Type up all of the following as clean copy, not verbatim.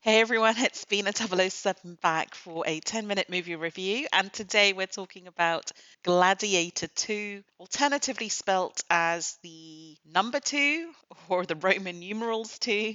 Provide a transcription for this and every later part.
Hey everyone, it's B007 back for a 10-minute movie review, and today we're talking about Gladiator 2, alternatively spelt as the number 2 or the Roman numerals 2,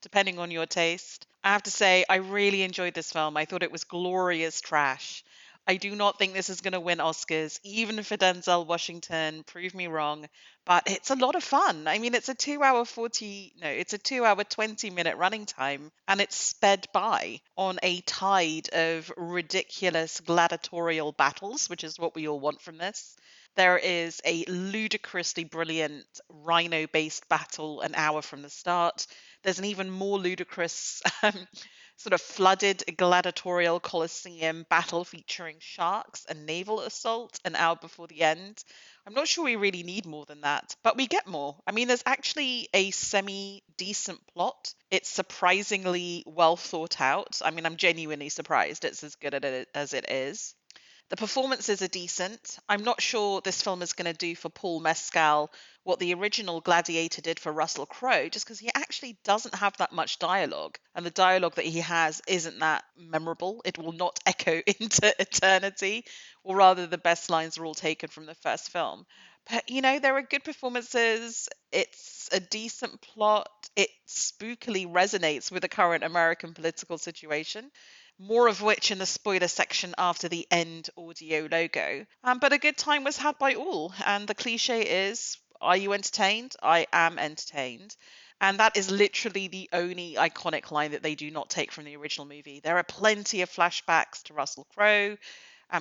depending on your taste. I have to say, I really enjoyed this film. I thought it was glorious trash. I do not think this is going to win Oscars, even for Denzel Washington. Prove me wrong, but it's a lot of fun. I mean, it's a 2 hour 20-minute running time, and it's sped by on a tide of ridiculous gladiatorial battles, which is what we all want from this. There is a ludicrously brilliant rhino based battle an hour from the start. There's an even more ludicrous sort of flooded gladiatorial coliseum battle featuring sharks and naval assault an hour before the end. I'm not sure we really need more than that, but we get more. I mean, there's actually a semi decent plot. It's surprisingly well thought out. I mean, I'm genuinely surprised it's as good at it as it is. The performances are decent. I'm not sure this film is going to do for Paul Mescal what the original Gladiator did for Russell Crowe, just because he actually doesn't have that much dialogue. And the dialogue that he has isn't that memorable. It will not echo into eternity, or rather, the best lines are all taken from the first film. But, there are good performances. It's a decent plot. It spookily resonates with the current American political situation, more of which in the spoiler section after the end audio logo. But a good time was had by all, and the cliche is, are you entertained? I am entertained. And that is literally the only iconic line that they do not take from the original movie. There are plenty of flashbacks to Russell Crowe.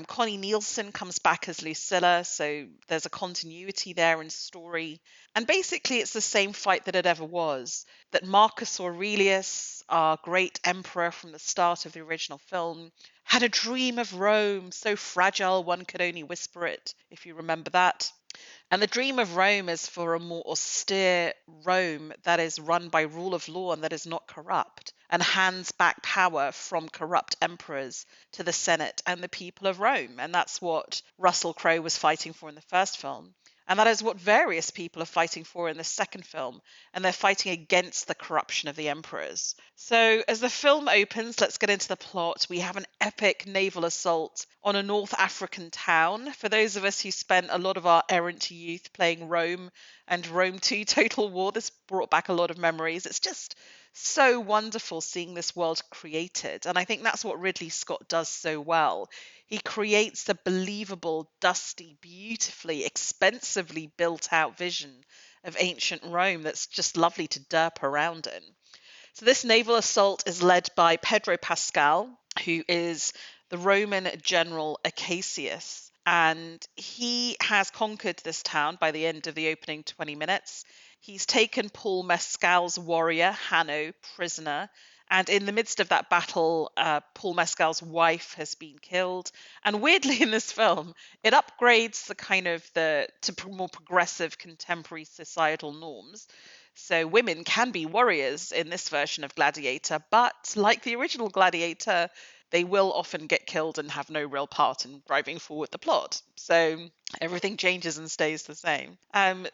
Connie Nielsen comes back as Lucilla, so there's a continuity there in story. And basically, it's the same fight that it ever was. That Marcus Aurelius, our great emperor from the start of the original film, had a dream of Rome, so fragile one could only whisper it, if you remember that. And the dream of Rome is for a more austere Rome that is run by rule of law and that is not corrupt, and hands back power from corrupt emperors to the Senate and the people of Rome. And that's what Russell Crowe was fighting for in the first film. And that is what various people are fighting for in the second film. And they're fighting against the corruption of the emperors. So, as the film opens, let's get into the plot. We have an epic naval assault on a North African town. For those of us who spent a lot of our errant youth playing Rome and Rome 2 Total War, this brought back a lot of memories. It's just so wonderful seeing this world created. And I think that's what Ridley Scott does so well. He creates a believable, dusty, beautifully, expensively built out vision of ancient Rome that's just lovely to derp around in. So, this naval assault is led by Pedro Pascal, who is the Roman general Acacius. And he has conquered this town by the end of the opening 20 minutes. He's taken Paul Mescal's warrior, Hanno, prisoner. And in the midst of that battle, Paul Mescal's wife has been killed. And weirdly, in this film, it upgrades the to more progressive contemporary societal norms. So women can be warriors in this version of Gladiator, but like the original Gladiator, they will often get killed and have no real part in driving forward the plot. So everything changes and stays the same.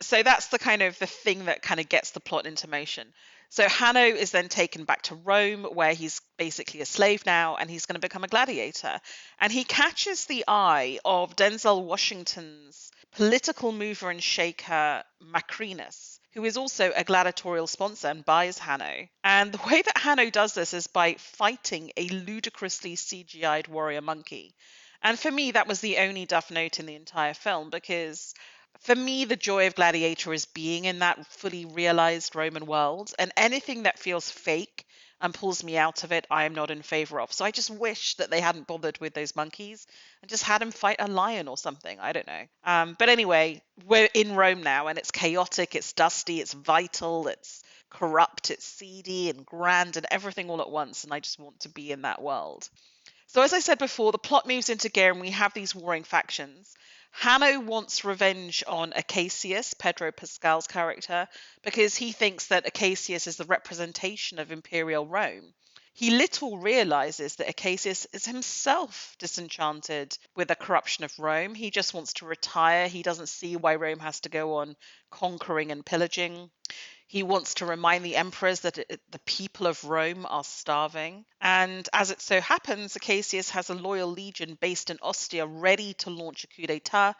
So that's the thing that kind of gets the plot into motion. So Hanno is then taken back to Rome, where he's basically a slave now, and he's going to become a gladiator. And he catches the eye of Denzel Washington's political mover and shaker, Macrinus, who is also a gladiatorial sponsor and buys Hanno. And the way that Hanno does this is by fighting a ludicrously CGI'd warrior monkey. And for me, that was the only duff note in the entire film, because for me, the joy of Gladiator is being in that fully realized Roman world, and anything that feels fake and pulls me out of it, I am not in favor of. So I just wish that they hadn't bothered with those monkeys and just had him fight a lion or something. I don't know. But anyway, we're in Rome now, and it's chaotic, it's dusty, it's vital, it's corrupt, it's seedy and grand and everything all at once. And I just want to be in that world. So, as I said before, the plot moves into gear and we have these warring factions. Hanno wants revenge on Acacius, Pedro Pascal's character, because he thinks that Acacius is the representation of imperial Rome. He little realizes that Acacius is himself disenchanted with the corruption of Rome. He just wants to retire. He doesn't see why Rome has to go on conquering and pillaging. He wants to remind the emperors that the people of Rome are starving. And as it so happens, Acacius has a loyal legion based in Ostia ready to launch a coup d'etat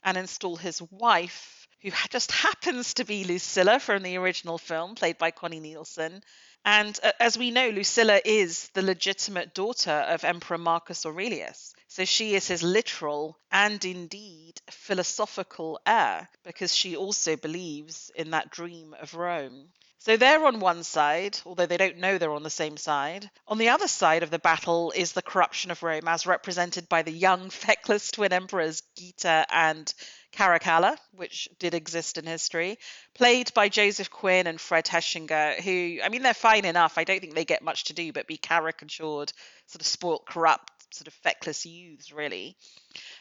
and install his wife, who just happens to be Lucilla from the original film, played by Connie Nielsen. And as we know, Lucilla is the legitimate daughter of Emperor Marcus Aurelius. So she is his literal and indeed philosophical heir, because she also believes in that dream of Rome. So they're on one side, although they don't know they're on the same side. On the other side of the battle is the corruption of Rome, as represented by the young, feckless twin emperors Geta and Caracalla, which did exist in history, played by Joseph Quinn and Fred Heschinger, who, I mean, they're fine enough. I don't think they get much to do but be caricatured, sort of spoilt, corrupt, sort of feckless youths, really.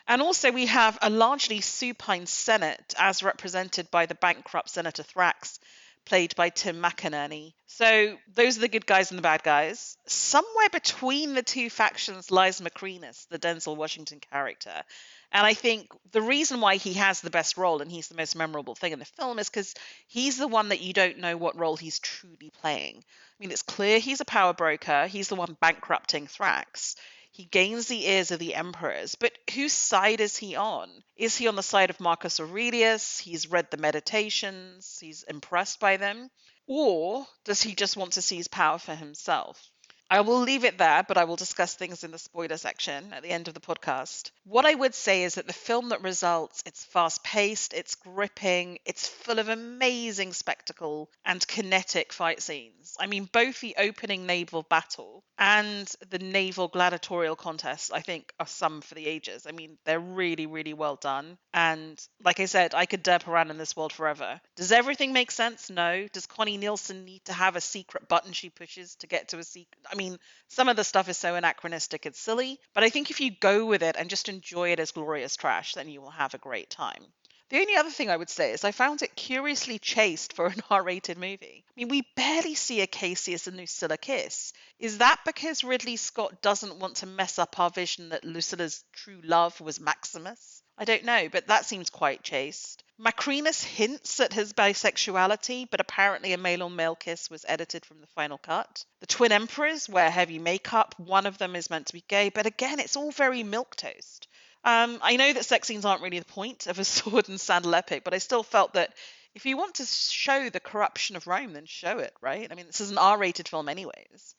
And also, we have a largely supine Senate, as represented by the bankrupt Senator Thrax, played by Tim McInerney. So, those are the good guys and the bad guys. Somewhere between the two factions lies Macrinus, the Denzel Washington character. And I think the reason why he has the best role and he's the most memorable thing in the film is because he's the one that you don't know what role he's truly playing. I mean, it's clear he's a power broker, he's the one bankrupting Thrax. He gains the ears of the emperors, but whose side is he on? Is he on the side of Marcus Aurelius? He's read the meditations, he's impressed by them. Or does he just want to seize power for himself? I will leave it there, but I will discuss things in the spoiler section at the end of the podcast. What I would say is that the film that results, it's fast paced, it's gripping, it's full of amazing spectacle and kinetic fight scenes. I mean, both the opening naval battle and the naval gladiatorial contests, I think, are some for the ages. I mean, they're really, really well done. And like I said, I could derp around in this world forever. Does everything make sense? No. Does Connie Nielsen need to have a secret button she pushes to get to a secret? I mean, some of the stuff is so anachronistic it's silly, but I think if you go with it and just enjoy it as glorious trash, then you will have a great time. The only other thing I would say is I found it curiously chaste for an R-rated movie. I mean, we barely see Acacius and Lucilla kiss. Is that because Ridley Scott doesn't want to mess up our vision that Lucilla's true love was Maximus? I don't know, but that seems quite chaste. Macrinus hints at his bisexuality, but apparently a male-on-male kiss was edited from the final cut. The twin emperors wear heavy makeup. One of them is meant to be gay, but again, it's all very milquetoast. I know that sex scenes aren't really the point of a sword and sandal epic, but I still felt that if you want to show the corruption of Rome, then show it, right? I mean, this is an R-rated film anyways.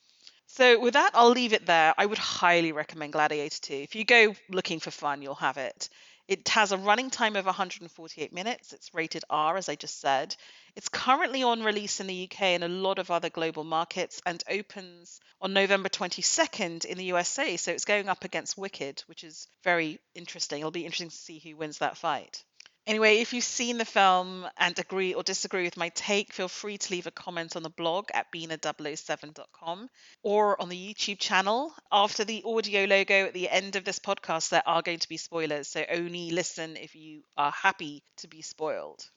So with that, I'll leave it there. I would highly recommend Gladiator 2. If you go looking for fun, you'll have it. It has a running time of 148 minutes. It's rated R, as I just said. It's currently on release in the UK and a lot of other global markets and opens on November 22nd in the USA. So it's going up against Wicked, which is very interesting. It'll be interesting to see who wins that fight. Anyway, if you've seen the film and agree or disagree with my take, feel free to leave a comment on the blog at bina007.com or on the YouTube channel. After the audio logo at the end of this podcast, there are going to be spoilers, so only listen if you are happy to be spoiled.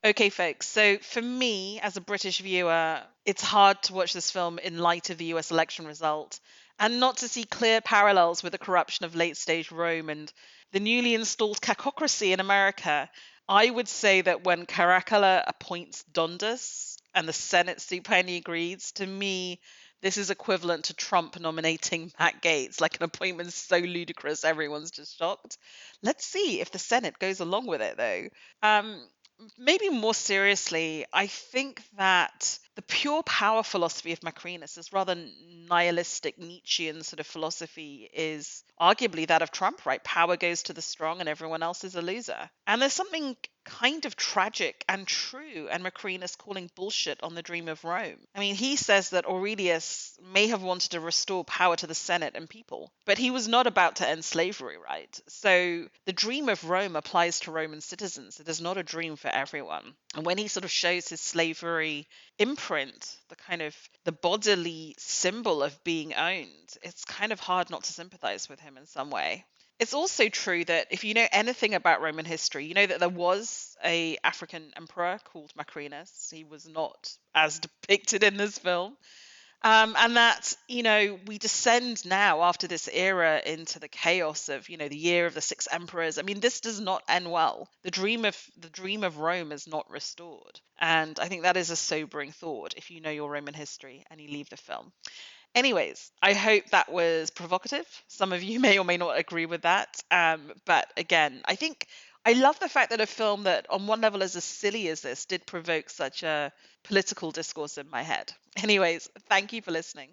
Okay, folks, so for me as a British viewer, it's hard to watch this film in light of the US election result and not to see clear parallels with the corruption of late stage Rome and the newly installed cacocracy in America. I would say that when Caracalla appoints Dundas and the Senate supinely agrees, to me, this is equivalent to Trump nominating Matt Gaetz, like an appointment so ludicrous everyone's just shocked. Let's see if the Senate goes along with it, though. Maybe more seriously, I think that the pure power philosophy of Macrinus, this rather nihilistic Nietzschean sort of philosophy, is arguably that of Trump, right? Power goes to the strong and everyone else is a loser. And there's something kind of tragic and true and Macrinus calling bullshit on the dream of Rome. I mean, he says that Aurelius may have wanted to restore power to the Senate and people, but he was not about to end slavery, right? So the dream of Rome applies to Roman citizens. It is not a dream for everyone. And when he sort of shows his slavery imprint, the kind of the bodily symbol of being owned, it's kind of hard not to sympathize with him in some way. It's also true that if you know anything about Roman history, you know that there was a African emperor called Macrinus. He was not as depicted in this film. And that, we descend now after this era into the chaos of, the year of the six emperors. I mean, this does not end well. The dream of Rome is not restored. And I think that is a sobering thought if you know your Roman history and you leave the film. Anyways, I hope that was provocative. Some of you may or may not agree with that. But again, I think I love the fact that a film that, on one level, is as silly as this, did provoke such a political discourse in my head. Anyways, thank you for listening.